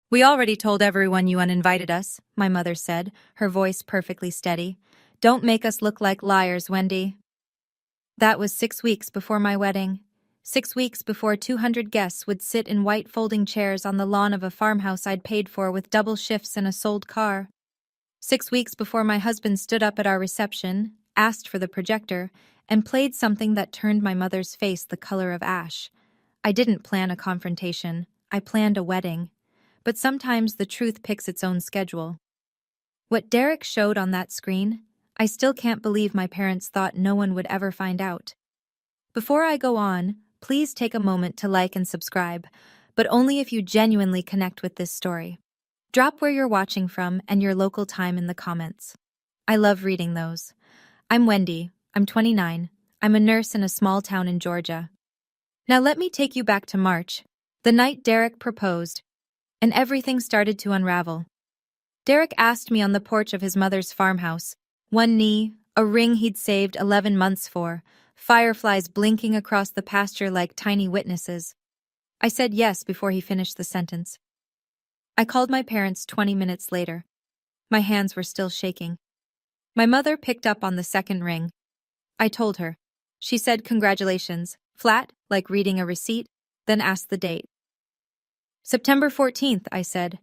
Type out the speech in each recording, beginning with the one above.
We already told everyone you uninvited us, my mother said, her voice perfectly steady. Don't make us look like liars, Wendy. That was 6 weeks before my wedding. 6 weeks before 200 guests would sit in white folding chairs on the lawn of a farmhouse I'd paid for with double shifts and a sold car. 6 weeks before my husband stood up at our reception, asked for the projector, and played something that turned my mother's face the color of ash. I didn't plan a confrontation. I planned a wedding. But sometimes the truth picks its own schedule. What Derek showed on that screen, I still can't believe my parents thought no one would ever find out. Before I go on, please take a moment to like and subscribe, but only if you genuinely connect with this story. Drop where you're watching from and your local time in the comments. I love reading those. I'm Wendy. I'm 29. I'm a nurse in a small town in Georgia. Now let me take you back to March, the night Derek proposed, and everything started to unravel. Derek asked me on the porch of his mother's farmhouse, one knee, a ring he'd saved 11 months for, fireflies blinking across the pasture like tiny witnesses. I said yes before he finished the sentence. I called my parents 20 minutes later. My hands were still shaking. My mother picked up on the second ring. I told her. She said congratulations, flat, like reading a receipt, then asked the date. September 14th, I said.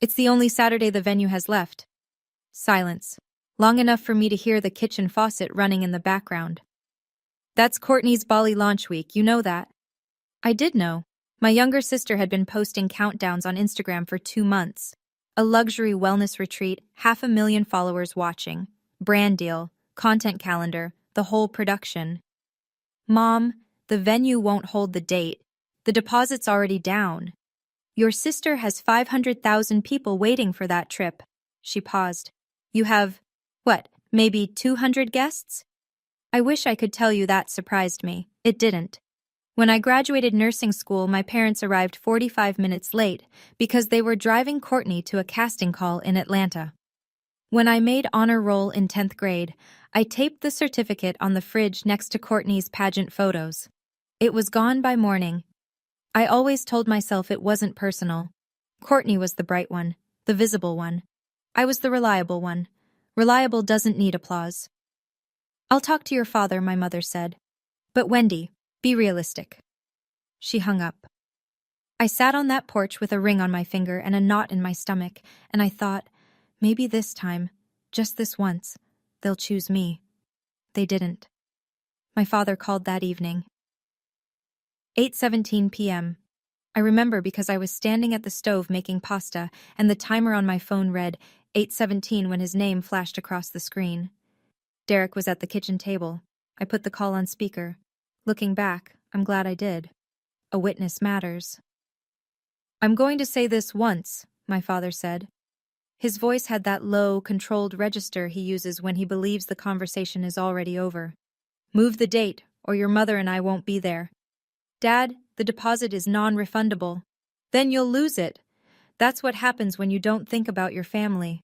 It's the only Saturday the venue has left. Silence. Long enough for me to hear the kitchen faucet running in the background. That's Courtney's Bali launch week, you know that. I did know. My younger sister had been posting countdowns on Instagram for 2 months. A luxury wellness retreat, 500,000 followers watching. Brand deal, content calendar, the whole production. Mom, the venue won't hold the date. The deposit's already down. Your sister has 500,000 people waiting for that trip. She paused. You have, maybe 200 guests? I wish I could tell you that surprised me. It didn't. When I graduated nursing school, my parents arrived 45 minutes late because they were driving Courtney to a casting call in Atlanta. When I made honor roll in 10th grade, I taped the certificate on the fridge next to Courtney's pageant photos. It was gone by morning. I always told myself it wasn't personal. Courtney was the bright one, the visible one. I was the reliable one. Reliable doesn't need applause. I'll talk to your father, my mother said. But Wendy, be realistic. She hung up. I sat on that porch with a ring on my finger and a knot in my stomach, and I thought, maybe this time, just this once, they'll choose me. They didn't. My father called that evening. 8:17 p.m. I remember because I was standing at the stove making pasta, and the timer on my phone read 8:17 when his name flashed across the screen. Derek was at the kitchen table. I put the call on speaker. Looking back, I'm glad I did. A witness matters. I'm going to say this once, my father said. His voice had that low, controlled register he uses when he believes the conversation is already over. Move the date, or your mother and I won't be there. Dad, the deposit is non-refundable. Then you'll lose it. That's what happens when you don't think about your family.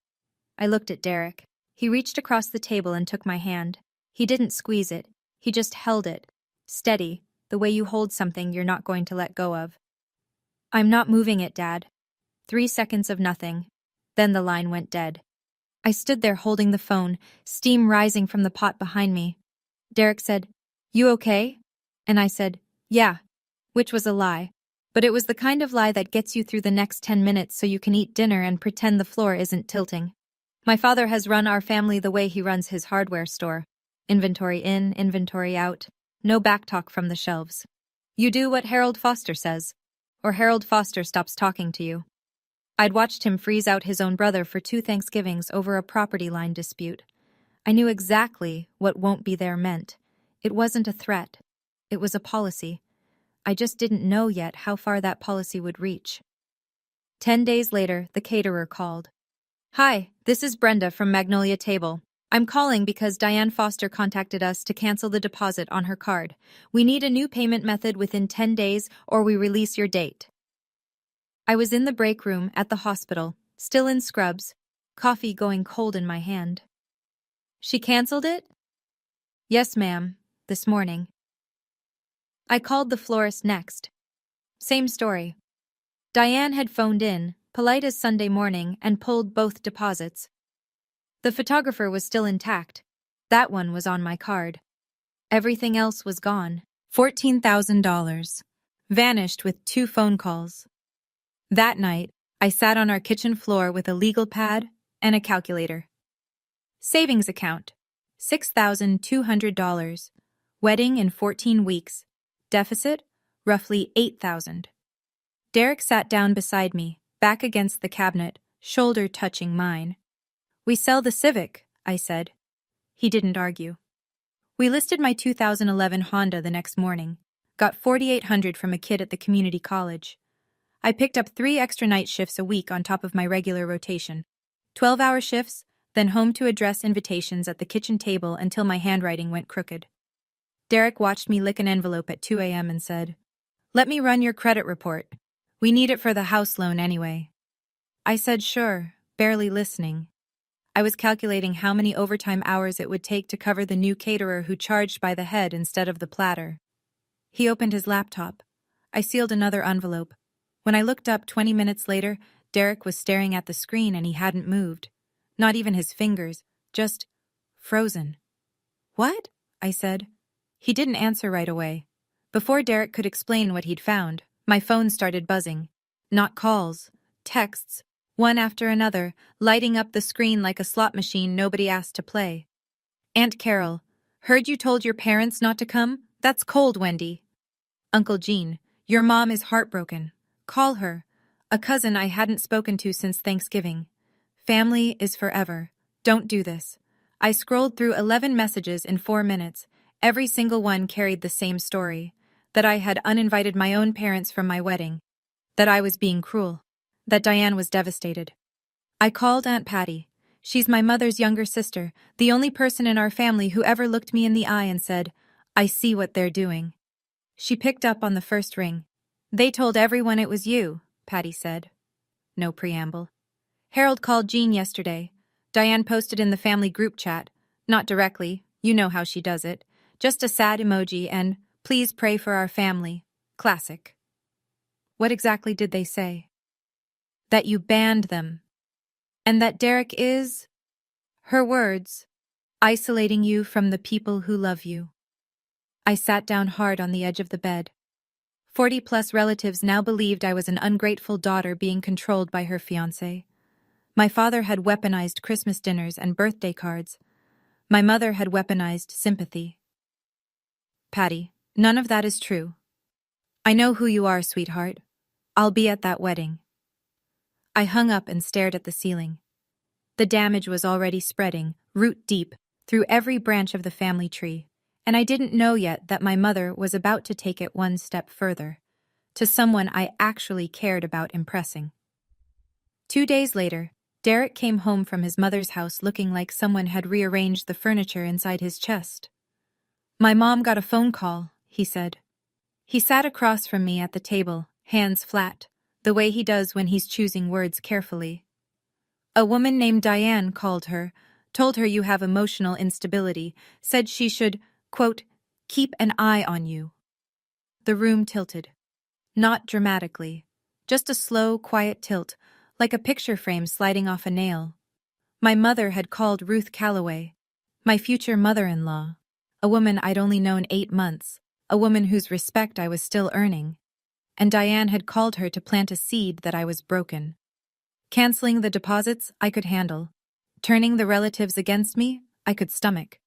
I looked at Derek. He reached across the table and took my hand. He didn't squeeze it. He just held it. Steady, the way you hold something you're not going to let go of. I'm not moving it, Dad. 3 seconds of nothing. Then the line went dead. I stood there holding the phone, steam rising from the pot behind me. Derek said, "You okay?" And I said, "Yeah," which was a lie. But it was the kind of lie that gets you through the next 10 minutes so you can eat dinner and pretend the floor isn't tilting. My father has run our family the way he runs his hardware store. Inventory in, inventory out. No backtalk from the shelves. You do what Harold Foster says, or Harold Foster stops talking to you. I'd watched him freeze out his own brother for 2 Thanksgivings over a property line dispute. I knew exactly what won't be there meant. It wasn't a threat. It was a policy. I just didn't know yet how far that policy would reach. 10 days later, the caterer called. "Hi, this is Brenda from Magnolia Table. I'm calling because Diane Foster contacted us to cancel the deposit on her card. We need a new payment method within 10 days or we release your date." I was in the break room at the hospital, still in scrubs, coffee going cold in my hand. "She canceled it?" "Yes, ma'am, this morning." I called the florist next. Same story. Diane had phoned in, polite as Sunday morning, and pulled both deposits. The photographer was still intact. That one was on my card. Everything else was gone. $14,000. Vanished with 2 phone calls. That night, I sat on our kitchen floor with a legal pad and a calculator. Savings account, $6,200. Wedding in 14 weeks. Deficit, roughly $8,000. Derek sat down beside me, back against the cabinet, shoulder touching mine. "We sell the Civic," I said. He didn't argue. We listed my 2011 Honda the next morning, got $4,800 from a kid at the community college. I picked up 3 extra night shifts a week on top of my regular rotation. 12-hour shifts, then home to address invitations at the kitchen table until my handwriting went crooked. Derek watched me lick an envelope at 2 a.m. and said, "Let me run your credit report. We need it for the house loan anyway." I said sure, barely listening. I was calculating how many overtime hours it would take to cover the new caterer who charged by the head instead of the platter. He opened his laptop. I sealed another envelope. When I looked up 20 minutes later, Derek was staring at the screen and he hadn't moved. Not even his fingers, just frozen. "What?" I said. He didn't answer right away. Before Derek could explain what he'd found, my phone started buzzing. Not calls, texts, one after another, lighting up the screen like a slot machine nobody asked to play. "Aunt Carol, heard you told your parents not to come? That's cold, Wendy." "Uncle Gene, your mom is heartbroken. Call her." A cousin I hadn't spoken to since Thanksgiving. "Family is forever. Don't do this." I scrolled through 11 messages in 4 minutes. Every single one carried the same story. That I had uninvited my own parents from my wedding. That I was being cruel. That Diane was devastated. I called Aunt Patty. She's my mother's younger sister, the only person in our family who ever looked me in the eye and said, "I see what they're doing." She picked up on the first ring. "They told everyone it was you," Patty said. No preamble. "Harold called Jean yesterday. Diane posted in the family group chat. Not directly, you know how she does it. Just a sad emoji and, 'Please pray for our family.' Classic." "What exactly did they say?" "That you banned them. And that Derek is," her words, "isolating you from the people who love you." I sat down hard on the edge of the bed. 40-plus relatives now believed I was an ungrateful daughter being controlled by her fiancé. My father had weaponized Christmas dinners and birthday cards. My mother had weaponized sympathy. "Patty, none of that is true. I know who you are, sweetheart. I'll be at that wedding." I hung up and stared at the ceiling. The damage was already spreading, root deep, through every branch of the family tree, and I didn't know yet that my mother was about to take it one step further, to someone I actually cared about impressing. 2 days later, Derek came home from his mother's house looking like someone had rearranged the furniture inside his chest. "My mom got a phone call," he said. He sat across from me at the table, hands flat, the way he does when he's choosing words carefully. "A woman named Diane called her, told her you have emotional instability, said she should, quote, keep an eye on you." The room tilted. Not dramatically, just a slow, quiet tilt, like a picture frame sliding off a nail. My mother had called Ruth Calloway, my future mother-in-law, a woman I'd only known 8 months, a woman whose respect I was still earning. And Diane had called her to plant a seed that I was broken. Canceling the deposits, I could handle. Turning the relatives against me, I could stomach.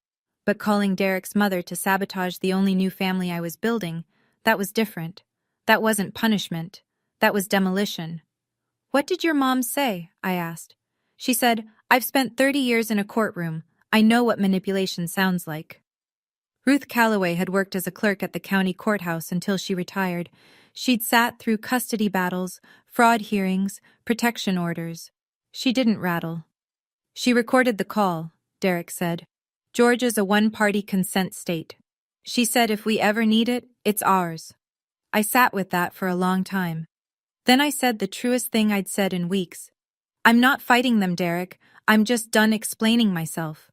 But calling Derek's mother to sabotage the only new family I was building, that was different. That wasn't punishment. That was demolition. "What did your mom say?" I asked. She said, "I've spent 30 years in a courtroom. I know what manipulation sounds like." Ruth Calloway had worked as a clerk at the county courthouse until she retired. She'd sat through custody battles, fraud hearings, protection orders. She didn't rattle. "She recorded the call," Derek said. "Georgia's a one-party consent state. She said if we ever need it, it's ours." I sat with that for a long time. Then I said the truest thing I'd said in weeks. "I'm not fighting them, Derek. I'm just done explaining myself."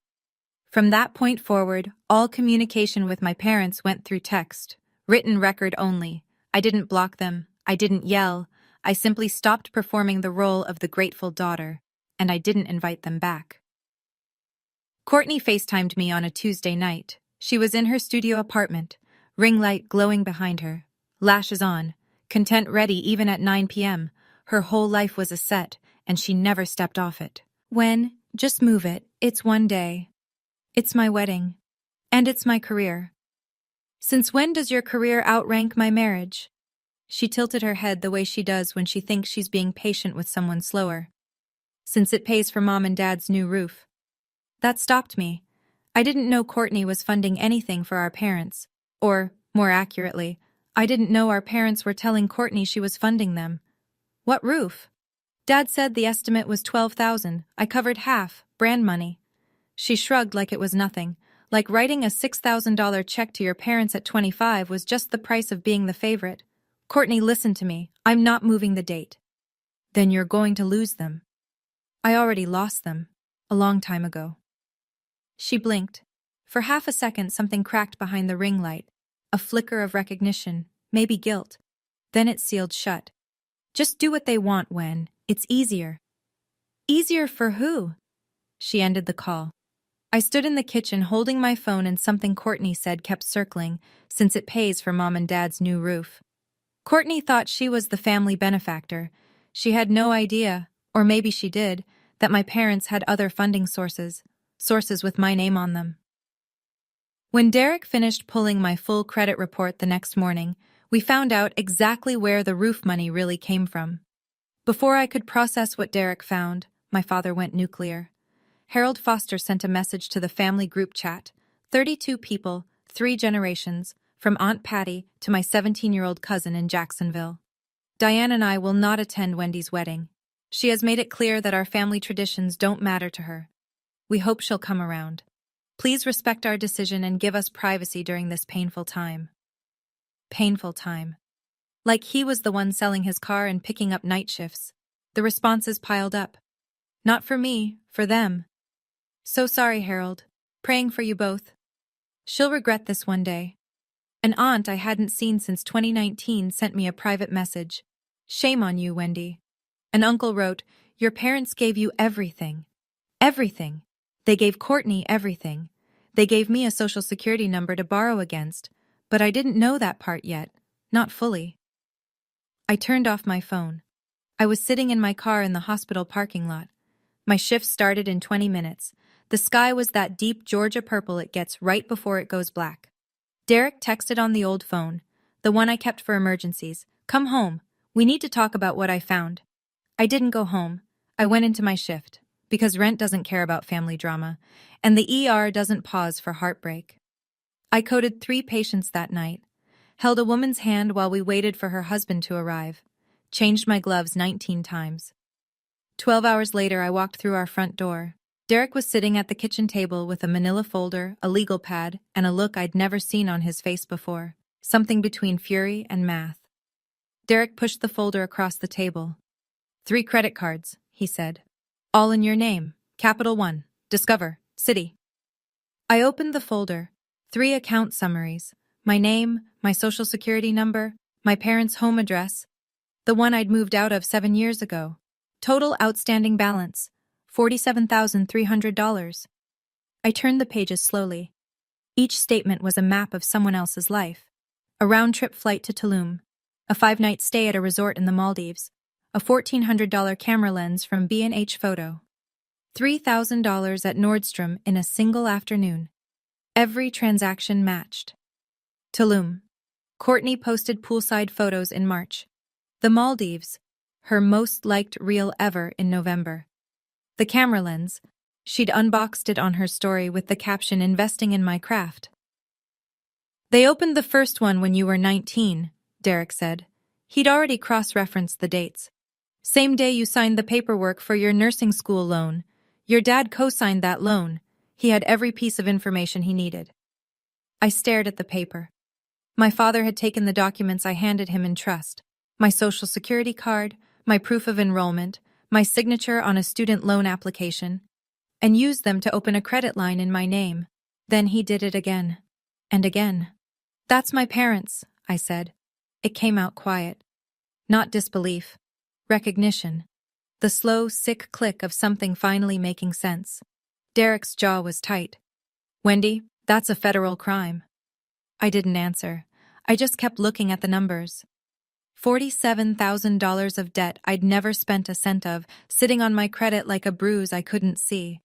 From that point forward, all communication with my parents went through text, written record only. I didn't block them. I didn't yell. I simply stopped performing the role of the grateful daughter, and I didn't invite them back. Courtney FaceTimed me on a Tuesday night. She was in her studio apartment, ring light glowing behind her, lashes on, content ready even at 9 p.m. Her whole life was a set, and she never stepped off it. When, just move it, it's one day. It's my wedding. And it's my career. Since when does your career outrank my marriage? She tilted her head the way she does when she thinks she's being patient with someone slower. Since it pays for Mom and Dad's new roof. That stopped me. I didn't know Courtney was funding anything for our parents. Or, more accurately, I didn't know our parents were telling Courtney she was funding them. What roof? Dad said the estimate was $12,000. I covered half, brand money. She shrugged like it was nothing, like writing a $6,000 check to your parents at 25 was just the price of being the favorite. Courtney, listen to me. I'm not moving the date. Then you're going to lose them. I already lost them. A long time ago. She blinked. For half a second something cracked behind the ring light. A flicker of recognition, maybe guilt. Then it sealed shut. Just do what they want when it's easier. Easier for who? She ended the call. I stood in the kitchen holding my phone and something Courtney said kept circling, since it pays for Mom and Dad's new roof. Courtney thought she was the family benefactor. She had no idea, or maybe she did, that my parents had other funding sources with my name on them. When Derek finished pulling my full credit report the next morning, we found out exactly where the roof money really came from. Before I could process what Derek found, my father went nuclear. Harold Foster sent a message to the family group chat. 32 people, 3 generations, from Aunt Patty to my 17-year-old cousin in Jacksonville. Diane and I will not attend Wendy's wedding. She has made it clear that our family traditions don't matter to her. We hope she'll come around. Please respect our decision and give us privacy during this painful time. Painful time. Like he was the one selling his car and picking up night shifts. The responses piled up. Not for me, for them. So sorry, Harold. Praying for you both. She'll regret this one day. An aunt I hadn't seen since 2019 sent me a private message. Shame on you, Wendy. An uncle wrote, your parents gave you everything. Everything. They gave Courtney everything. They gave me a social security number to borrow against, but I didn't know that part yet. Not fully. I turned off my phone. I was sitting in my car in the hospital parking lot. My shift started in 20 minutes. The sky was that deep Georgia purple it gets right before it goes black. Derek texted on the old phone, the one I kept for emergencies. Come home. We need to talk about what I found. I didn't go home. I went into my shift, because rent doesn't care about family drama, and the ER doesn't pause for heartbreak. I coded 3 patients that night, held a woman's hand while we waited for her husband to arrive, changed my gloves 19 times. 12 hours later, I walked through our front door. Derek was sitting at the kitchen table with a manila folder, a legal pad, and a look I'd never seen on his face before, something between fury and math. Derek pushed the folder across the table. 3 credit cards, he said. All in your name. Capital One. Discover. City. I opened the folder. 3 account summaries. My name, my social security number, my parents' home address, the one I'd moved out of 7 years ago. Total outstanding balance, $47,300. I turned the pages slowly. Each statement was a map of someone else's life. A round-trip flight to Tulum, a 5-night stay at a resort in the Maldives, a $1,400 camera lens from B&H Photo, $3,000 at Nordstrom in a single afternoon. Every transaction matched. Tulum. Courtney posted poolside photos in March. The Maldives, her most liked reel ever in November. The camera lens, she'd unboxed it on her story with the caption, investing in my craft. They opened the first one when you were 19, Derek said. He'd already cross-referenced the dates. Same day you signed the paperwork for your nursing school loan. Your dad co-signed that loan. He had every piece of information he needed. I stared at the paper. My father had taken the documents I handed him in trust. My social security card, my proof of enrollment, my signature on a student loan application, and used them to open a credit line in my name. Then he did it again. And again. That's my parents, I said. It came out quiet. Not disbelief. Recognition. The slow, sick click of something finally making sense. Derek's jaw was tight. Wendy, that's a federal crime. I didn't answer. I just kept looking at the numbers. $47,000 of debt I'd never spent a cent of, sitting on my credit like a bruise I couldn't see.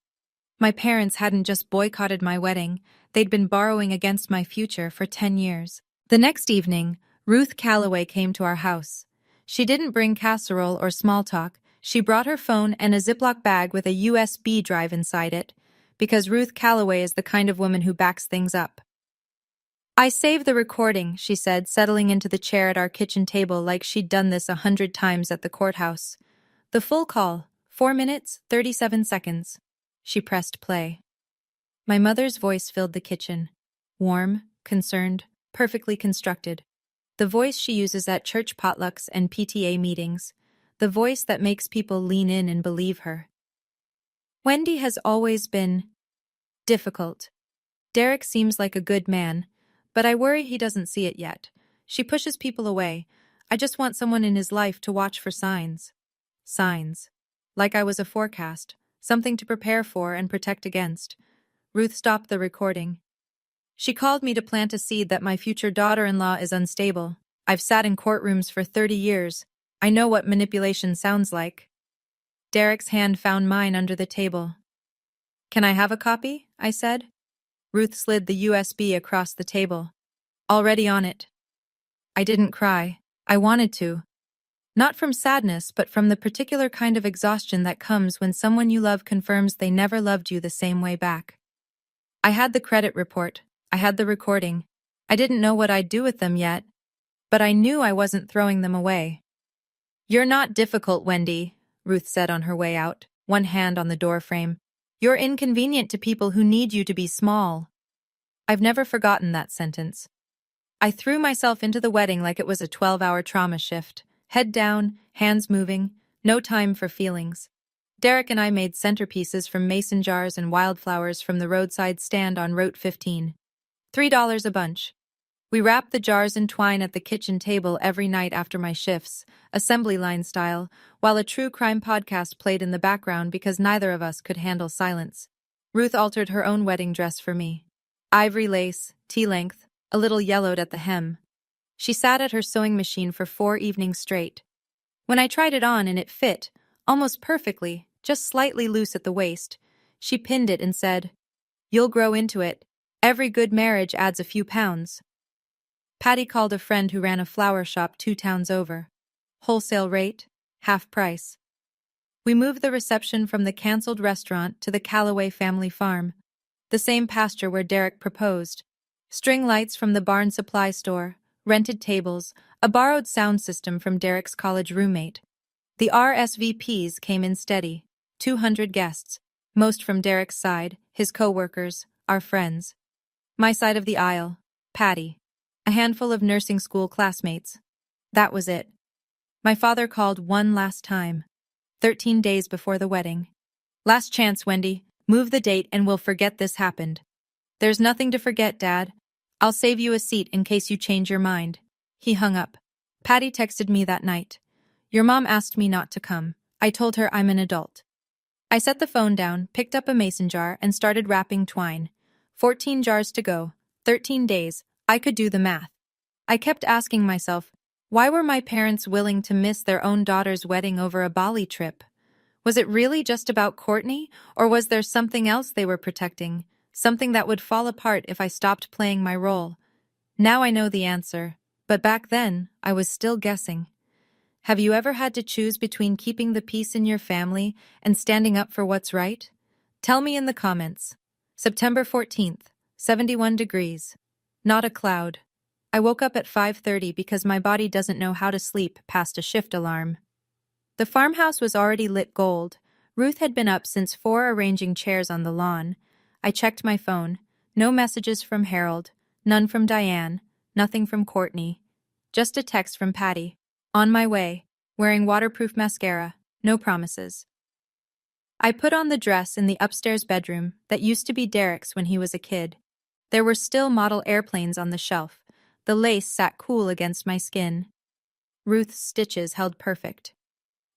My parents hadn't just boycotted my wedding, they'd been borrowing against my future for 10 years. The next evening, Ruth Calloway came to our house. She didn't bring casserole or small talk, she brought her phone and a Ziploc bag with a USB drive inside it, because Ruth Calloway is the kind of woman who backs things up. I saved the recording, she said, settling into the chair at our kitchen table like she'd done this 100 times at the courthouse. The full call, 4 minutes, 37 seconds. She pressed play. My mother's voice filled the kitchen. Warm, concerned, perfectly constructed. The voice she uses at church potlucks and PTA meetings. The voice that makes people lean in and believe her. Wendy has always been difficult. Derek seems like a good man, but I worry he doesn't see it yet. She pushes people away. I just want someone in his life to watch for signs. Signs. Like I was a forecast, something to prepare for and protect against. Ruth stopped the recording. She called me to plant a seed that my future daughter-in-law is unstable. I've sat in courtrooms for 30 years. I know what manipulation sounds like. Derek's hand found mine under the table. Can I have a copy? I said. Ruth slid the USB across the table. Already on it. I didn't cry. I wanted to. Not from sadness, but from the particular kind of exhaustion that comes when someone you love confirms they never loved you the same way back. I had the credit report. I had the recording. I didn't know what I'd do with them yet, but I knew I wasn't throwing them away. You're not difficult, Wendy, Ruth said on her way out, one hand on the doorframe. You're inconvenient to people who need you to be small. I've never forgotten that sentence. I threw myself into the wedding like it was a 12-hour trauma shift. Head down, hands moving, no time for feelings. Derek and I made centerpieces from mason jars and wildflowers from the roadside stand on Route 15. $3 a bunch. We wrapped the jars in twine at the kitchen table every night after my shifts, assembly line style, while a true crime podcast played in the background because neither of us could handle silence. Ruth altered her own wedding dress for me. Ivory lace, tea-length, a little yellowed at the hem. She sat at her sewing machine for 4 evenings straight. When I tried it on and it fit, almost perfectly, just slightly loose at the waist, she pinned it and said, "You'll grow into it. Every good marriage adds a few pounds." Patty called a friend who ran a flower shop 2 towns over. Wholesale rate, half price. We moved the reception from the canceled restaurant to the Calloway family farm, the same pasture where Derek proposed. String lights from the barn supply store, rented tables, a borrowed sound system from Derek's college roommate. The RSVPs came in steady, 200 guests, most from Derek's side, his co-workers, our friends. My side of the aisle, Patty. A handful of nursing school classmates. That was it. My father called one last time, 13 days before the wedding. "Last chance, Wendy. Move the date and we'll forget this happened." "There's nothing to forget, Dad. I'll save you a seat in case you change your mind." He hung up. Patty texted me that night. "Your mom asked me not to come. I told her I'm an adult." I set the phone down, picked up a mason jar, and started wrapping twine. 14 jars to go, 13 days. I could do the math. I kept asking myself, why were my parents willing to miss their own daughter's wedding over a Bali trip? Was it really just about Courtney, or was there something else they were protecting, something that would fall apart if I stopped playing my role? Now I know the answer, but back then, I was still guessing. Have you ever had to choose between keeping the peace in your family and standing up for what's right? Tell me in the comments. September 14th, 71 degrees. Not a cloud. I woke up at 5:30 because my body doesn't know how to sleep past a shift alarm. The farmhouse was already lit gold. Ruth had been up since 4 arranging chairs on the lawn. I checked my phone. No messages from Harold, none from Diane, nothing from Courtney. Just a text from Patty. On my way, wearing waterproof mascara, no promises. I put on the dress in the upstairs bedroom that used to be Derek's when he was a kid. There were still model airplanes on the shelf. The lace sat cool against my skin. Ruth's stitches held perfect.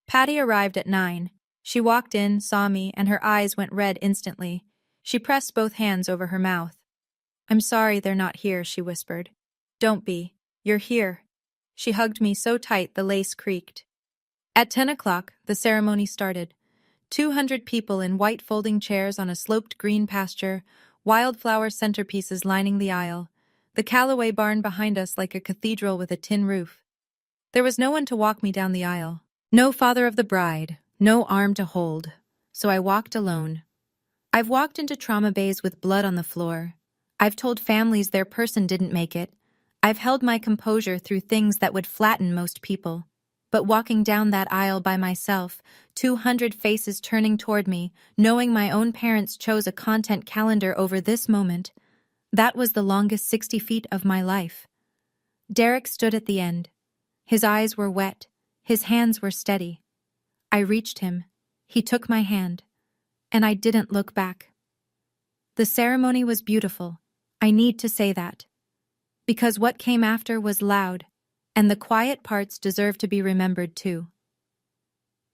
Patty arrived at 9. She walked in, saw me, and her eyes went red instantly. She pressed both hands over her mouth. "I'm sorry they're not here," she whispered. "Don't be. You're here." She hugged me so tight the lace creaked. At 10 o'clock, the ceremony started. 200 people in white folding chairs on a sloped green pasture, wildflower centerpieces lining the aisle, the Callaway barn behind us like a cathedral with a tin roof. There was no one to walk me down the aisle. No father of the bride, no arm to hold. So I walked alone. I've walked into trauma bays with blood on the floor. I've told families their person didn't make it. I've held my composure through things that would flatten most people. But walking down that aisle by myself, 200 faces turning toward me, knowing my own parents chose a content calendar over this moment, that was the longest 60 feet of my life. Derek stood at the end. His eyes were wet. His hands were steady. I reached him. He took my hand. And I didn't look back. The ceremony was beautiful. I need to say that. Because what came after was loud, and the quiet parts deserve to be remembered too.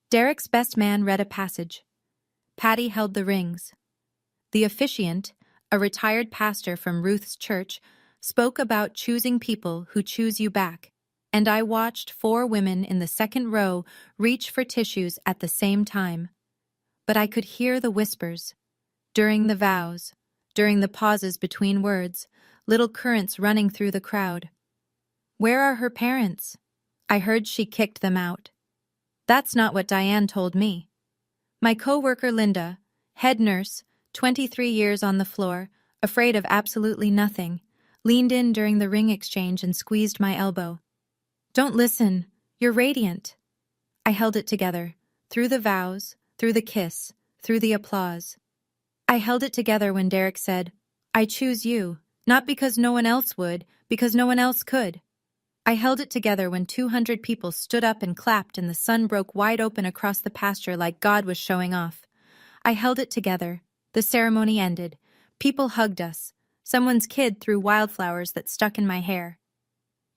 Derek's best man read a passage. Patty held the rings. The officiant, a retired pastor from Ruth's church, spoke about choosing people who choose you back, and I watched 4 women in the second row reach for tissues at the same time. But I could hear the whispers. During the vows, during the pauses between words, little currents running through the crowd. "Where are her parents?" I heard she kicked them out. That's not what Diane told me. My co-worker Linda, head nurse, 23 years on the floor, afraid of absolutely nothing, leaned in during the ring exchange and squeezed my elbow. "Don't listen. You're radiant." I held it together, through the vows, through the kiss, through the applause. I held it together when Derek said, "I choose you, not because no one else would, because no one else could." I held it together when 200 people stood up and clapped and the sun broke wide open across the pasture like God was showing off. I held it together. The ceremony ended. People hugged us. Someone's kid threw wildflowers that stuck in my hair.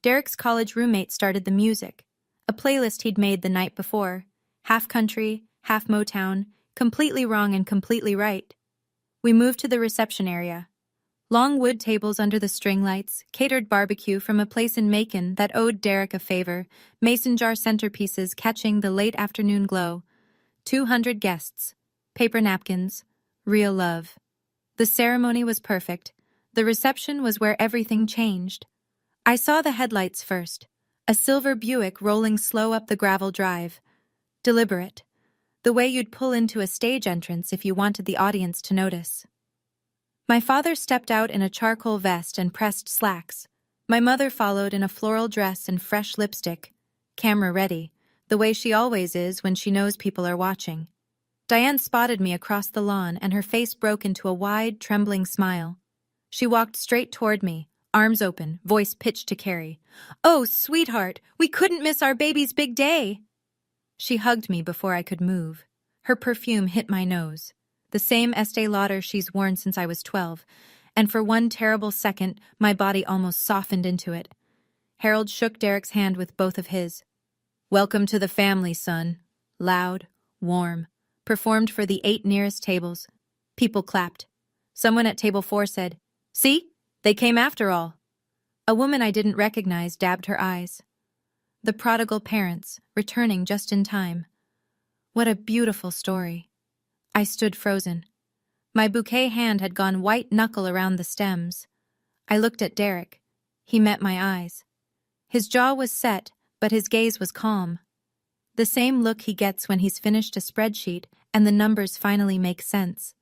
Derek's college roommate started the music, a playlist he'd made the night before, half country, half Motown, completely wrong and completely right. We moved to the reception area. Long wood tables under the string lights, catered barbecue from a place in Macon that owed Derek a favor, mason jar centerpieces catching the late afternoon glow. 200 guests, paper napkins, real love. The ceremony was perfect. The reception was where everything changed. I saw the headlights first, a silver Buick rolling slow up the gravel drive. Deliberate. The way you'd pull into a stage entrance if you wanted the audience to notice. My father stepped out in a charcoal vest and pressed slacks. My mother followed in a floral dress and fresh lipstick, camera ready, the way she always is when she knows people are watching. Diane spotted me across the lawn and her face broke into a wide, trembling smile. She walked straight toward me, arms open, voice pitched to Carrie. "Oh, sweetheart, we couldn't miss our baby's big day." She hugged me before I could move. Her perfume hit my nose. The same Estee Lauder she's worn since I was 12, and for one terrible second, my body almost softened into it. Harold shook Derek's hand with both of his. "Welcome to the family, son." Loud, warm, performed for the 8 nearest tables. People clapped. Someone at table 4 said, "See? They came after all." A woman I didn't recognize dabbed her eyes. The prodigal parents, returning just in time. What a beautiful story. I stood frozen. My bouquet hand had gone white knuckle around the stems. I looked at Derek. He met my eyes. His jaw was set, but his gaze was calm. The same look he gets when he's finished a spreadsheet and the numbers finally make sense.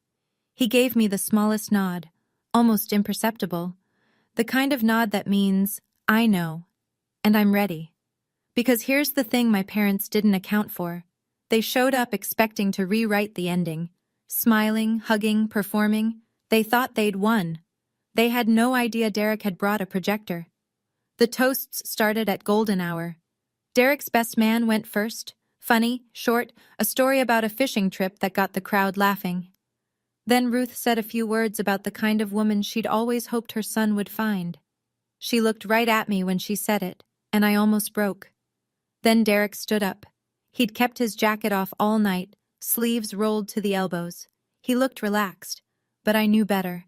He gave me the smallest nod, almost imperceptible, the kind of nod that means, I know, and I'm ready. Because here's the thing my parents didn't account for. They showed up expecting to rewrite the ending. Smiling, hugging, performing. They thought they'd won. They had no idea Derek had brought a projector. The toasts started at golden hour. Derek's best man went first. Funny, short, a story about a fishing trip that got the crowd laughing. Then Ruth said a few words about the kind of woman she'd always hoped her son would find. She looked right at me when she said it, and I almost broke. Then Derek stood up. He'd kept his jacket off all night, sleeves rolled to the elbows. He looked relaxed, but I knew better.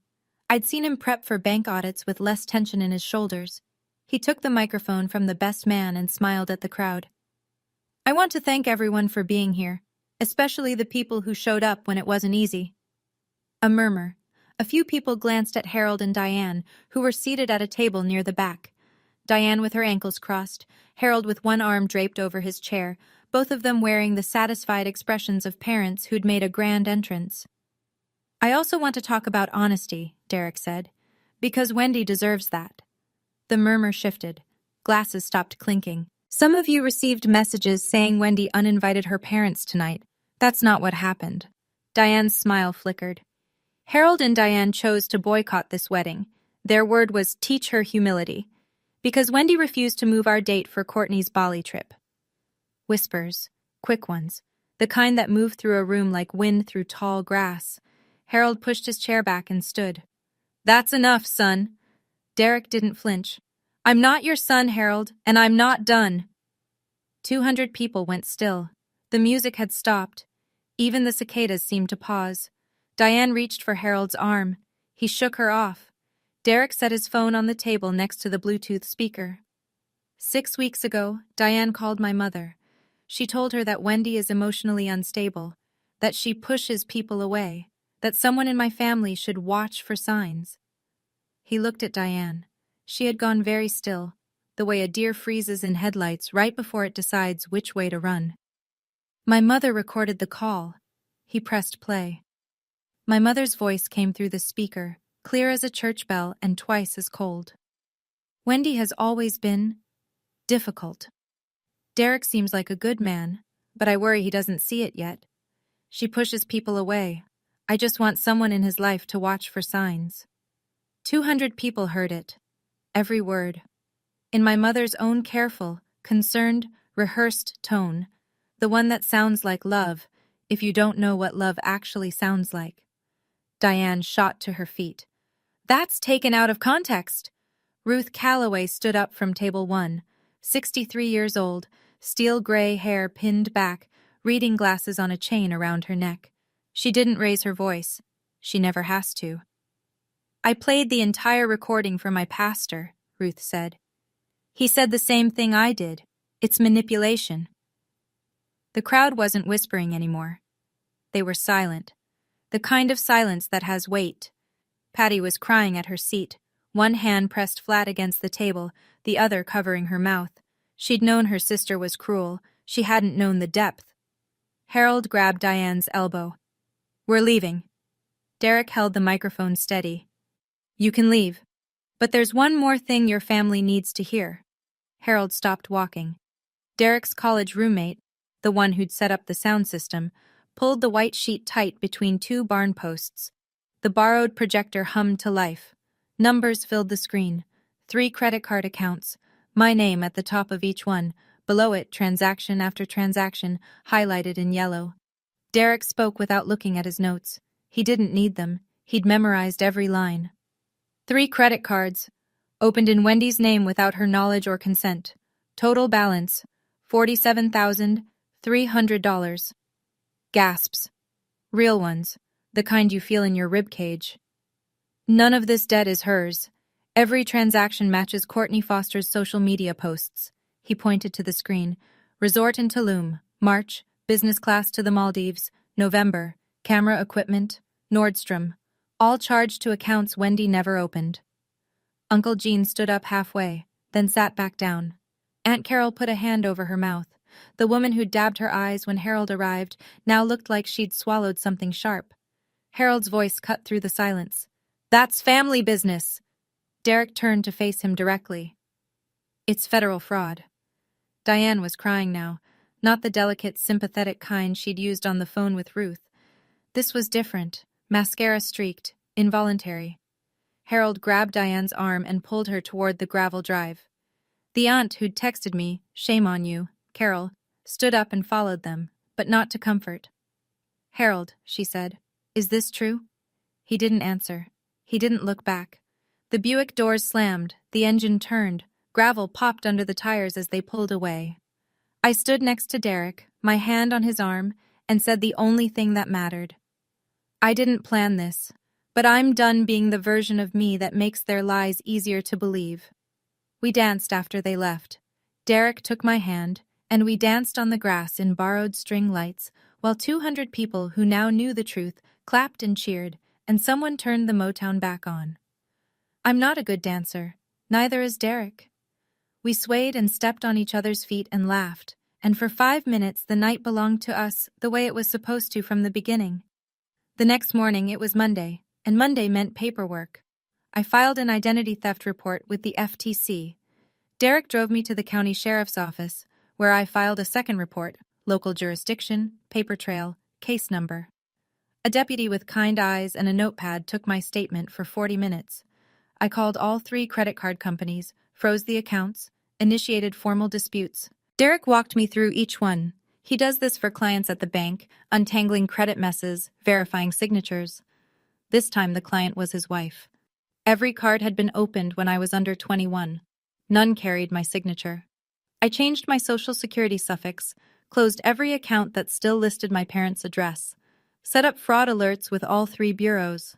I'd seen him prep for bank audits with less tension in his shoulders. He took the microphone from the best man and smiled at the crowd. I want to thank everyone for being here, especially the people who showed up when it wasn't easy. A murmur. A few people glanced at Harold and Diane, who were seated at a table near the back. Diane with her ankles crossed, Harold with one arm draped over his chair, both of them wearing the satisfied expressions of parents who'd made a grand entrance. I also want to talk about honesty, Derek said, because Wendy deserves that. The murmur shifted. Glasses stopped clinking. Some of you received messages saying Wendy uninvited her parents tonight. That's not what happened. Diane's smile flickered. Harold and Diane chose to boycott this wedding. Their word was teach her humility, because Wendy refused to move our date for Courtney's Bali trip. Whispers, quick ones, the kind that moved through a room like wind through tall grass. Harold pushed his chair back and stood. That's enough, son. Derek didn't flinch. I'm not your son, Harold, and I'm not done. 200 people went still. The music had stopped. Even the cicadas seemed to pause. Diane reached for Harold's arm. He shook her off. Derek set his phone on the table next to the Bluetooth speaker. 6 weeks ago, Diane called my mother. She told her that Wendy is emotionally unstable, that she pushes people away, that someone in my family should watch for signs. He looked at Diane. She had gone very still, the way a deer freezes in headlights right before it decides which way to run. My mother recorded the call. He pressed play. My mother's voice came through the speaker, clear as a church bell and twice as cold. Wendy has always been difficult. Derek seems like a good man, but I worry he doesn't see it yet. She pushes people away. I just want someone in his life to watch for signs. 200 people heard it. Every word. In my mother's own careful, concerned, rehearsed tone, the one that sounds like love, if you don't know what love actually sounds like. Diane shot to her feet. That's taken out of context. Ruth Calloway stood up from table 1, 63 years old, steel gray hair pinned back, reading glasses on a chain around her neck. She didn't raise her voice. She never has to. I played the entire recording for my pastor, Ruth said. He said the same thing I did. It's manipulation. The crowd wasn't whispering anymore. They were silent. The kind of silence that has weight. Patty was crying at her seat, one hand pressed flat against the table, the other covering her mouth. She'd known her sister was cruel. She hadn't known the depth. Harold grabbed Diane's elbow. We're leaving. Derek held the microphone steady. You can leave. But there's one more thing your family needs to hear. Harold stopped walking. Derek's college roommate, the one who'd set up the sound system, pulled the white sheet tight between two barn posts. The borrowed projector hummed to life. Numbers filled the screen. 3 credit card accounts. My name at the top of each one. Below it, transaction after transaction, highlighted in yellow. Derek spoke without looking at his notes. He didn't need them. He'd memorized every line. 3 credit cards. Opened in Wendy's name without her knowledge or consent. Total balance, $47,300. Gasps. Real ones, the kind you feel in your ribcage. None of this debt is hers. Every transaction matches Courtney Foster's social media posts. He pointed to the screen. Resort in Tulum, March, business class to the Maldives, November, camera equipment, Nordstrom. All charged to accounts Wendy never opened. Uncle Gene stood up halfway, then sat back down. Aunt Carol put a hand over her mouth. The woman who'd dabbed her eyes when Harold arrived now looked like she'd swallowed something sharp. Harold's voice cut through the silence. That's family business. Derek turned to face him directly. It's federal fraud. Diane was crying now, not the delicate, sympathetic kind she'd used on the phone with Ruth. This was different, mascara-streaked, involuntary. Harold grabbed Diane's arm and pulled her toward the gravel drive. The aunt who'd texted me, shame on you, Carol, stood up and followed them, but not to comfort. Harold, she said, is this true? He didn't answer. He didn't look back. The Buick doors slammed, the engine turned, gravel popped under the tires as they pulled away. I stood next to Derek, my hand on his arm, and said the only thing that mattered. I didn't plan this, but I'm done being the version of me that makes their lies easier to believe. We danced after they left. Derek took my hand, and we danced on the grass in borrowed string lights, while 200 people who now knew the truth clapped and cheered, and someone turned the Motown back on. I'm not a good dancer. Neither is Derek. We swayed and stepped on each other's feet and laughed, and for 5 minutes the night belonged to us the way it was supposed to from the beginning. The next morning it was Monday, and Monday meant paperwork. I filed an identity theft report with the FTC. Derek drove me to the county sheriff's office, where I filed a second report, local jurisdiction, paper trail, case number. A deputy with kind eyes and a notepad took my statement for 40 minutes. I called all 3 credit card companies, froze the accounts, initiated formal disputes. Derek walked me through each one. He does this for clients at the bank, untangling credit messes, verifying signatures. This time the client was his wife. Every card had been opened when I was under 21. None carried my signature. I changed my social security suffix, closed every account that still listed my parents' address, set up fraud alerts with all 3 bureaus.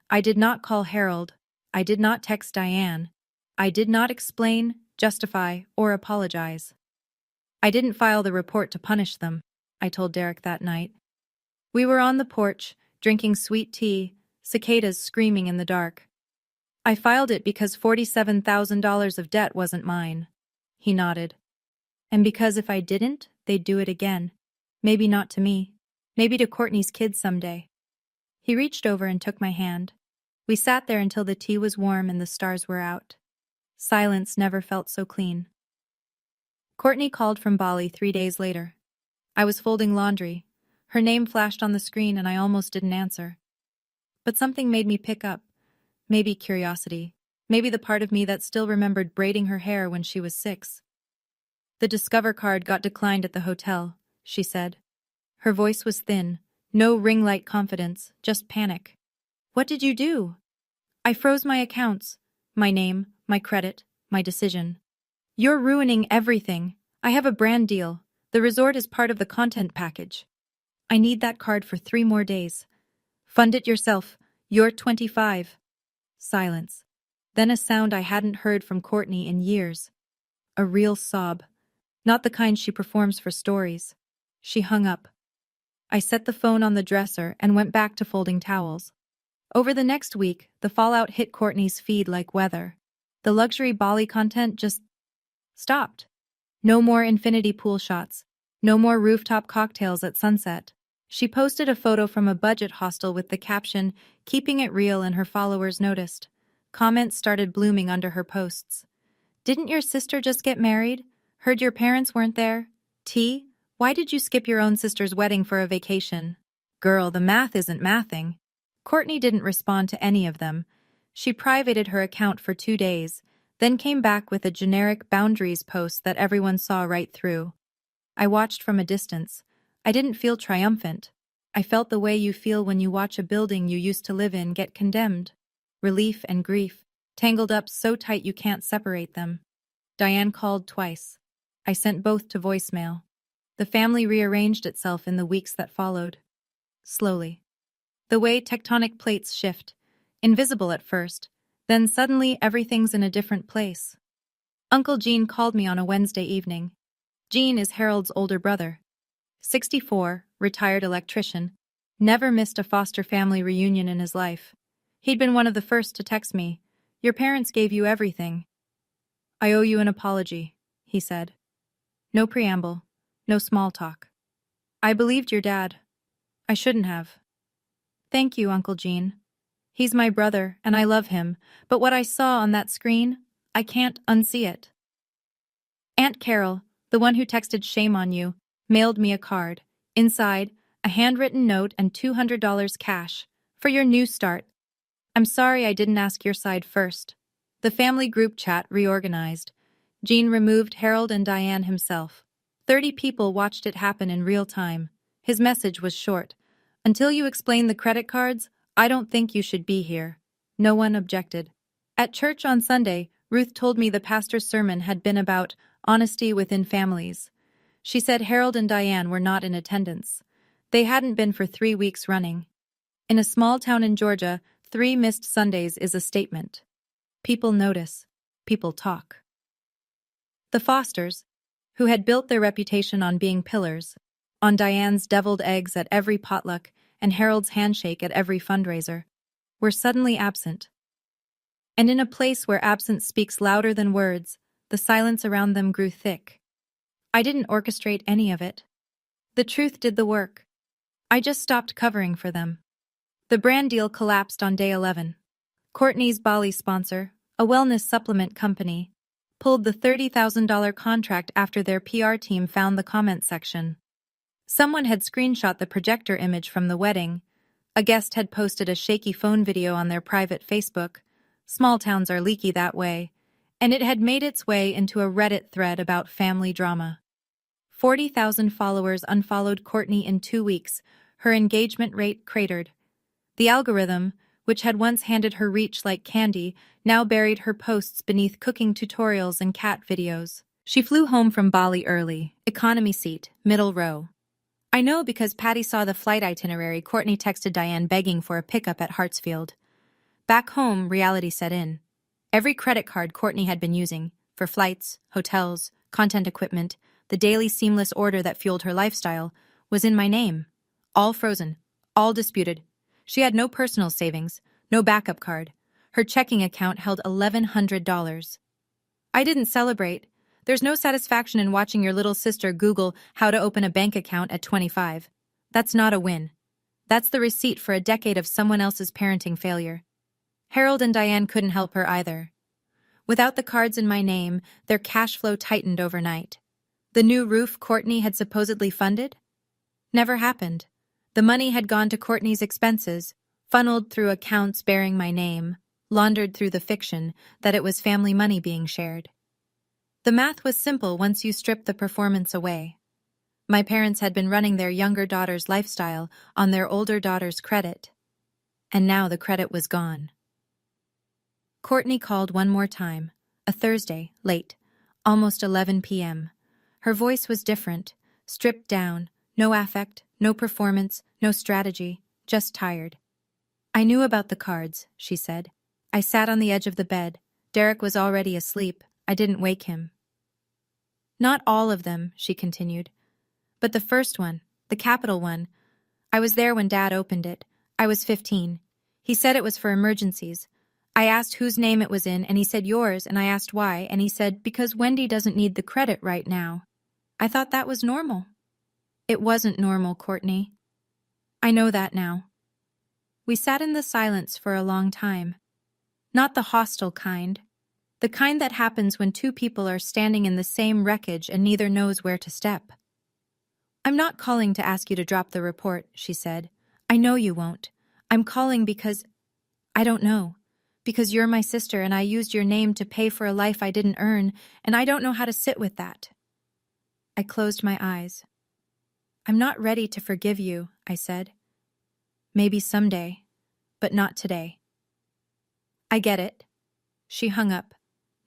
I did not call Harold. I did not text Diane. I did not explain, justify, or apologize. I didn't file the report to punish them, I told Derek that night. We were on the porch, drinking sweet tea, cicadas screaming in the dark. I filed it because $47,000 of debt wasn't mine. He nodded. And because if I didn't, they'd do it again. Maybe not to me. Maybe to Courtney's kids someday. He reached over and took my hand. We sat there until the tea was warm and the stars were out. Silence never felt so clean. Courtney called from Bali 3 days later. I was folding laundry. Her name flashed on the screen and I almost didn't answer. But something made me pick up. Maybe curiosity. Maybe the part of me that still remembered braiding her hair when she was 6. The Discover card got declined at the hotel, she said. Her voice was thin. No ring-light confidence, just panic. What did you do? I froze my accounts. My name, my credit, my decision. You're ruining everything. I have a brand deal. The resort is part of the content package. I need that card for 3 more days. Fund it yourself. You're 25. Silence. Then a sound I hadn't heard from Courtney in years. A real sob. Not the kind she performs for stories. She hung up. I set the phone on the dresser and went back to folding towels. Over the next week, the fallout hit Courtney's feed like weather. The luxury Bali content just stopped. No more infinity pool shots. No more rooftop cocktails at sunset. She posted a photo from a budget hostel with the caption, "Keeping it real," and her followers noticed. Comments started blooming under her posts. Didn't your sister just get married? Heard your parents weren't there? T, why did you skip your own sister's wedding for a vacation? Girl, the math isn't mathing. Courtney didn't respond to any of them. She privated her account for 2 days, then came back with a generic boundaries post that everyone saw right through. I watched from a distance. I didn't feel triumphant. I felt the way you feel when you watch a building you used to live in get condemned. Relief and grief, tangled up so tight you can't separate them. Diane called twice. I sent both to voicemail. The family rearranged itself in the weeks that followed. Slowly. The way tectonic plates shift, invisible at first, then suddenly everything's in a different place. Uncle Gene called me on a Wednesday evening. Gene is Harold's older brother. 64, retired electrician, never missed a foster family reunion in his life. He'd been one of the first to text me. Your parents gave you everything. I owe you an apology, he said. No preamble, no small talk. I believed your dad. I shouldn't have. Thank you, Uncle Gene. He's my brother, and I love him, but what I saw on that screen, I can't unsee it. Aunt Carol, the one who texted shame on you, mailed me a card. Inside, a handwritten note and $200 cash. For your new start. I'm sorry I didn't ask your side first. The family group chat reorganized. Gene removed Harold and Diane himself. 30 people watched it happen in real time. His message was short. Until you explain the credit cards, I don't think you should be here. No one objected. At church on Sunday, Ruth told me the pastor's sermon had been about honesty within families. She said Harold and Diane were not in attendance. They hadn't been for 3 weeks running. In a small town in Georgia, 3 missed Sundays is a statement. People notice. People talk. The Fosters, who had built their reputation on being pillars, on Diane's deviled eggs at every potluck and Harold's handshake at every fundraiser, were suddenly absent. And in a place where absence speaks louder than words, the silence around them grew thick. I didn't orchestrate any of it. The truth did the work. I just stopped covering for them. The brand deal collapsed on day 11. Courtney's Bali sponsor, a wellness supplement company, pulled the $30,000 contract after their PR team found the comment section. Someone had screenshot the projector image from the wedding. A guest had posted a shaky phone video on their private Facebook. Small towns are leaky that way. And it had made its way into a Reddit thread about family drama. 40,000 followers unfollowed Courtney in 2 weeks. Her engagement rate cratered. The algorithm, which had once handed her reach like candy, now buried her posts beneath cooking tutorials and cat videos. She flew home from Bali early, economy seat, middle row. I know because Patty saw the flight itinerary. Courtney texted Diane begging for a pickup at Hartsfield. Back home, reality set in. Every credit card Courtney had been using, for flights, hotels, content equipment, the daily seamless order that fueled her lifestyle, was in my name. All frozen, all disputed. She had no personal savings, no backup card. Her checking account held $1,100. I didn't celebrate. There's no satisfaction in watching your little sister Google how to open a bank account at 25. That's not a win. That's the receipt for a decade of someone else's parenting failure. Harold and Diane couldn't help her either. Without the cards in my name, their cash flow tightened overnight. The new roof Courtney had supposedly funded? Never happened. The money had gone to Courtney's expenses, funneled through accounts bearing my name, laundered through the fiction that it was family money being shared. The math was simple once you stripped the performance away. My parents had been running their younger daughter's lifestyle on their older daughter's credit, and now the credit was gone. Courtney called one more time, a Thursday, late, almost 11 p.m. Her voice was different, stripped down, no affect, no performance, no strategy, just tired. I knew about the cards, she said. I sat on the edge of the bed. Derek was already asleep. I didn't wake him. Not all of them, she continued. But the first one, the capital one. I was there when Dad opened it. I was 15. He said it was for emergencies. I asked whose name it was in, and he said yours, and I asked why, and he said, because Wendy doesn't need the credit right now. I thought that was normal. It wasn't normal, Courtney. I know that now. We sat in the silence for a long time. Not the hostile kind. The kind that happens when two people are standing in the same wreckage and neither knows where to step. I'm not calling to ask you to drop the report, she said. I know you won't. I'm calling because... I don't know. Because you're my sister and I used your name to pay for a life I didn't earn, and I don't know how to sit with that. I closed my eyes. I'm not ready to forgive you, I said. Maybe someday, but not today. I get it. She hung up.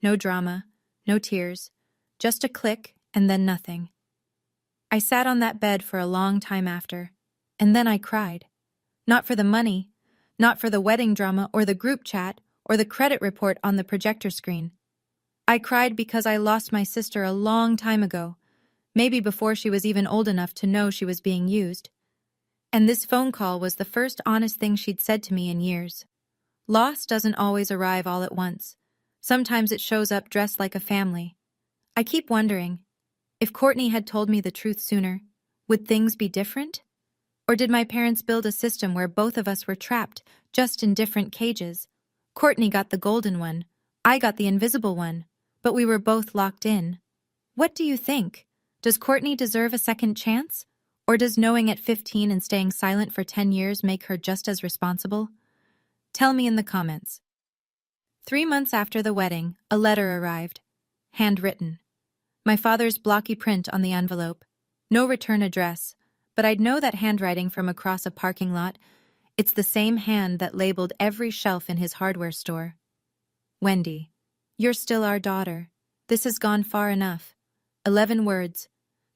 No drama, no tears, just a click and then nothing. I sat on that bed for a long time after, and then I cried. Not for the money, not for the wedding drama or the group chat or the credit report on the projector screen. I cried because I lost my sister a long time ago, maybe before she was even old enough to know she was being used. And this phone call was the first honest thing she'd said to me in years. Loss doesn't always arrive all at once. Sometimes it shows up dressed like a family. I keep wondering, if Courtney had told me the truth sooner, would things be different? Or did my parents build a system where both of us were trapped, just in different cages? Courtney got the golden one, I got the invisible one, but we were both locked in. What do you think? Does Courtney deserve a second chance? Or does knowing at 15 and staying silent for 10 years make her just as responsible? Tell me in the comments. 3 months after the wedding, a letter arrived. Handwritten. My father's blocky print on the envelope. No return address, but I'd know that handwriting from across a parking lot. It's the same hand that labeled every shelf in his hardware store. Wendy, you're still our daughter. This has gone far enough. 11 words.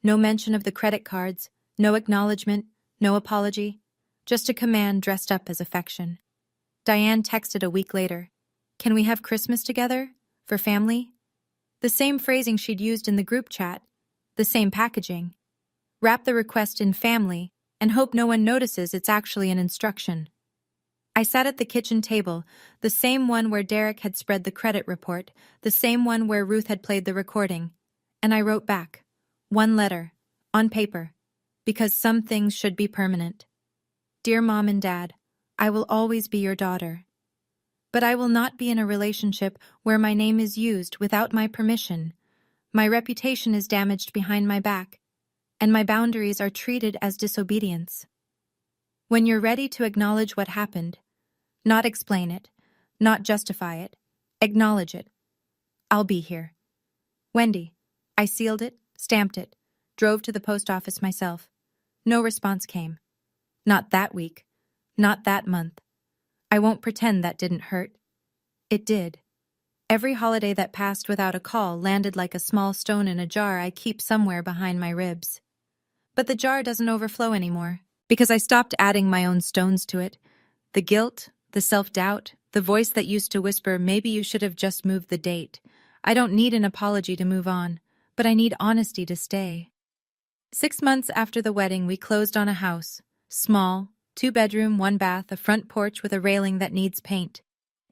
No mention of the credit cards, no acknowledgement, no apology, just a command dressed up as affection. Diane texted a week later, "Can we have Christmas together? For family?" The same phrasing she'd used in the group chat, the same packaging. Wrap the request in family and hope no one notices it's actually an instruction. I sat at the kitchen table, the same one where Derek had spread the credit report, the same one where Ruth had played the recording, and I wrote back, one letter, on paper, because some things should be permanent. Dear Mom and Dad, I will always be your daughter. But I will not be in a relationship where my name is used without my permission. My reputation is damaged behind my back, and my boundaries are treated as disobedience. When you're ready to acknowledge what happened, not explain it, not justify it, acknowledge it. I'll be here. Wendy. I sealed it, stamped it, drove to the post office myself. No response came. Not that week. Not that month. I won't pretend that didn't hurt. It did. Every holiday that passed without a call landed like a small stone in a jar I keep somewhere behind my ribs. But the jar doesn't overflow anymore, because I stopped adding my own stones to it. The guilt, the self-doubt, the voice that used to whisper, maybe you should have just moved the date. I don't need an apology to move on, but I need honesty to stay. 6 months after the wedding, we closed on a house. Small, 2-bedroom, 1-bath, a front porch with a railing that needs paint.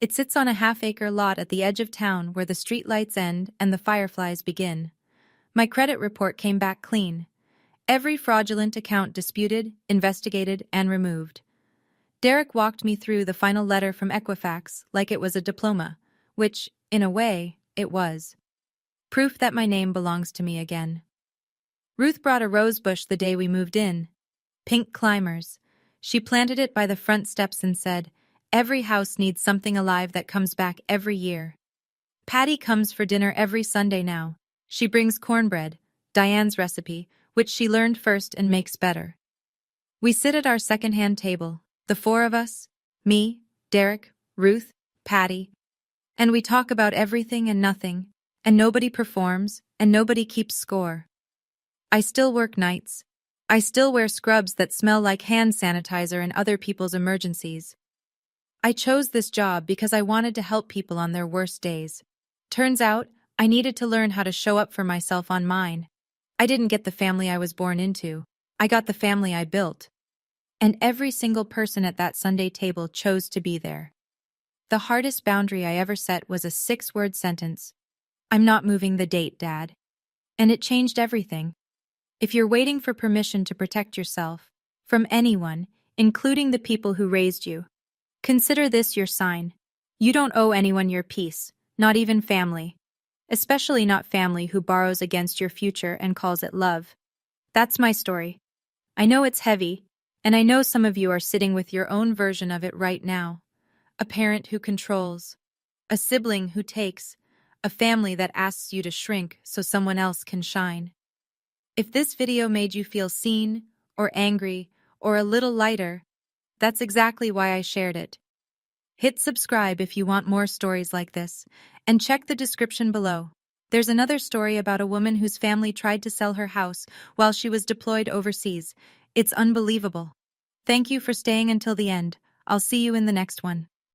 It sits on a half-acre lot at the edge of town where the streetlights end and the fireflies begin. My credit report came back clean. Every fraudulent account disputed, investigated, and removed. Derek walked me through the final letter from Equifax like it was a diploma, which, in a way, it was. Proof that my name belongs to me again. Ruth brought a rose bush the day we moved in. Pink climbers. She planted it by the front steps and said, "Every house needs something alive that comes back every year." Patty comes for dinner every Sunday now. She brings cornbread, Diane's recipe, which she learned first and makes better. We sit at our second-hand table, the 4 of us, me, Derek, Ruth, Patty, and we talk about everything and nothing, and nobody performs, and nobody keeps score. I still work nights. I still wear scrubs that smell like hand sanitizer in other people's emergencies. I chose this job because I wanted to help people on their worst days. Turns out, I needed to learn how to show up for myself on mine. I didn't get the family I was born into. I got the family I built. And every single person at that Sunday table chose to be there. The hardest boundary I ever set was a 6-word sentence. "I'm not moving the date, Dad." And it changed everything. If you're waiting for permission to protect yourself, from anyone, including the people who raised you, consider this your sign. You don't owe anyone your peace, not even family. Especially not family who borrows against your future and calls it love. That's my story. I know it's heavy, and I know some of you are sitting with your own version of it right now. A parent who controls, a sibling who takes, a family that asks you to shrink so someone else can shine. If this video made you feel seen, or angry, or a little lighter, that's exactly why I shared it. Hit subscribe if you want more stories like this, and check the description below. There's another story about a woman whose family tried to sell her house while she was deployed overseas. It's unbelievable. Thank you for staying until the end. I'll see you in the next one.